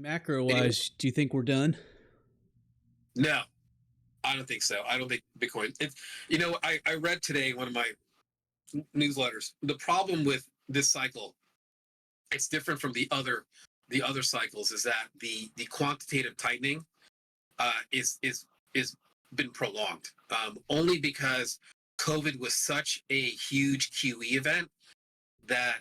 Macro Anyway, wise, do you think we're done? no, I don't think so. I don't think Bitcoin. I read today one of my newsletters. The problem with this cycle, it's different from the other cycles, is that the quantitative tightening is been prolonged, only because COVID was such a huge QE event that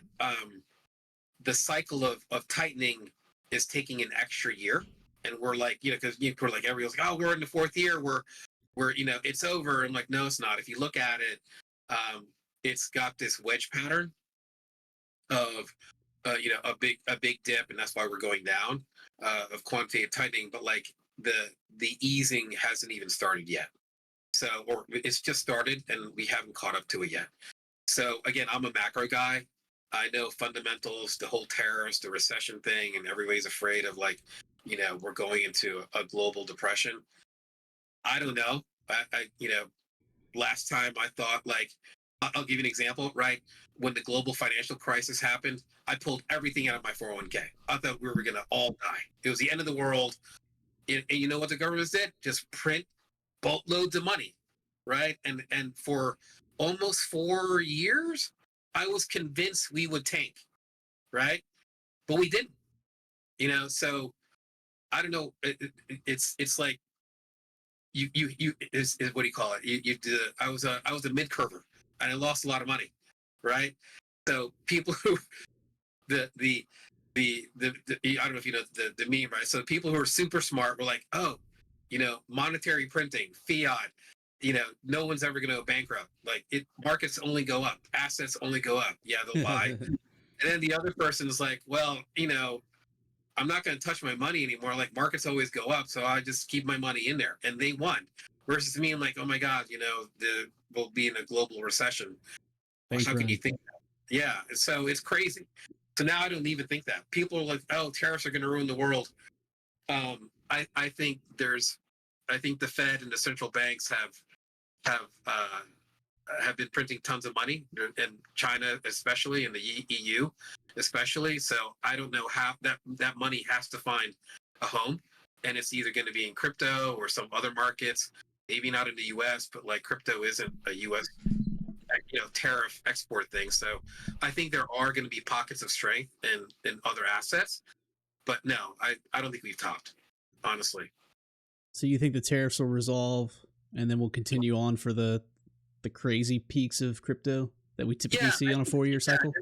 the cycle of tightening is taking an extra year. And we're like, because we're like, everyone's like, oh, we're in the fourth year, we're it's over. I'm like, no, it's not. If you look at it, it's got this wedge pattern of a big dip, and that's why we're going down, of quantitative tightening. But like the easing hasn't even started yet. So, or it's just started, and we haven't caught up to it yet. So again, I'm a macro guy. I know fundamentals, the whole tariffs, the recession thing, and everybody's afraid of like, we're going into a global depression. I don't know. Last time I thought, like, I'll give you an example, right? When the global financial crisis happened, I pulled everything out of my 401k. I thought we were going to all die. It was the end of the world. And you know what the government did? Just print boatloads of money, right? And for almost 4 years, I was convinced we would tank, right? But we didn't, So I don't know. It's like you is what do you call it? You did. I was a mid curver, and I lost a lot of money, right? So people who the I don't know if you know the meme, right? So people who are super smart were like, oh, monetary printing, fiat, no one's ever going to go bankrupt. Like markets only go up, assets only go up. Yeah, they'll buy. And then the other person is like, well, I'm not going to touch my money anymore. Like markets always go up, so I just keep my money in there, and they won. Versus me, I'm like, oh my god, we'll be in a global recession. Bank How can you run. think that? Yeah, so it's crazy. So now I don't even think that. People are like, oh, tariffs are going to ruin the world. I think the Fed and the central banks have been printing tons of money, and China especially, and the EU especially. So I don't know how that money has to find a home, and it's either going to be in crypto or some other markets, maybe not in the U.S., but like crypto isn't a U.S. Tariff export thing. So I think there are going to be pockets of strength in other assets, but no, I don't think we've topped, honestly. So you think the tariffs will resolve, and then we'll continue on for the crazy peaks of crypto that we typically Yeah, see on a 4-year cycle?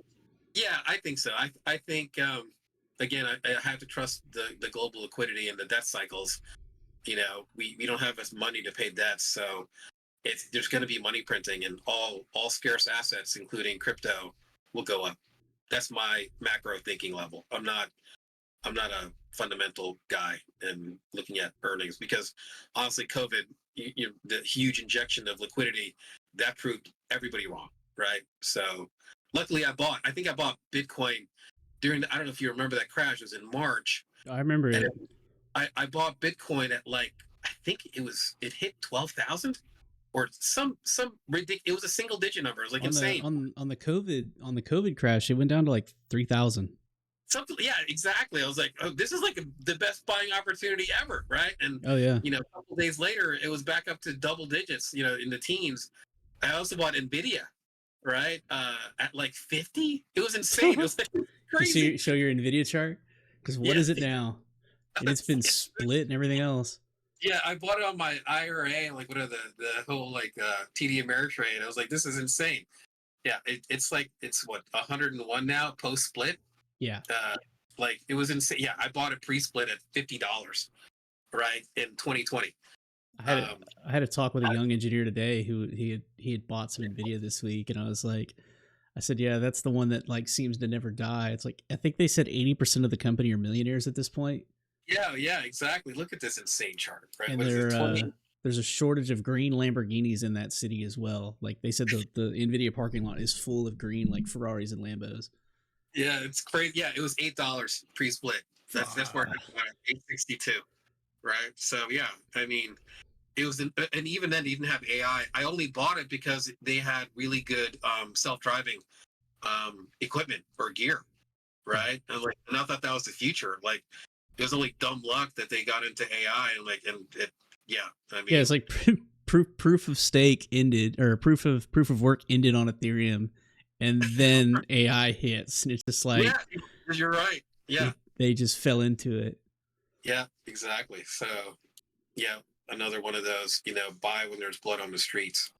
yeah, I think so. I think again, I have to trust the global liquidity and the debt cycles. We don't have as money to pay debts, so there's going to be money printing, and all scarce assets, including crypto, will go up. That's my macro thinking level. I'm not a fundamental guy and looking at earnings, because honestly, COVID, the huge injection of liquidity, that proved everybody wrong, right? So luckily I think I bought Bitcoin during I don't know if you remember that crash. It was in March. I remember And it. I bought Bitcoin at like, I think it hit 12,000 or some ridiculous. It was a single digit number. It was like On the insane. on the COVID crash, it went down to like 3,000. Something, yeah, exactly. I was like, oh, this is like the best buying opportunity ever, right? And Oh yeah. a couple days later, it was back up to double digits, in the teens. I also bought Nvidia, right, at like 50. It was insane. It was like crazy. You show your Nvidia chart, because what Yeah, is it now? And it's been split and everything else. yeah. I bought it on my IRA, like what are the whole like TD Ameritrade. I was like, this is insane. Yeah, it's what 101 now post split. Yeah. Like it was insane. Yeah, I bought it pre-split at $50, right, in 2020. I had a talk with a young engineer today who he had bought some Nvidia this week, and I said, yeah, that's the one that like seems to never die. It's like I think they said 80% of the company are millionaires at this point. Yeah, exactly. Look at this insane chart, right? And What is it, there's a shortage of green Lamborghinis in that city as well. Like they said, the Nvidia parking lot is full of green like Ferraris and Lambos. Yeah, it's crazy. Yeah, it was $8 pre-split. That's where I got it, 862, right? So yeah, I mean, it was, and even then, they didn't have AI. I only bought it because they had really good self-driving equipment or gear, right? And I thought that was the future. Like it was only dumb luck that they got into AI and yeah. I mean, Yeah, it's like proof of stake ended, or proof of work ended on Ethereum, and then AI hits, and it's just like, yeah, you're right. Yeah, they just fell into it. yeah, exactly. So, yeah, another one of those, buy when there's blood on the streets.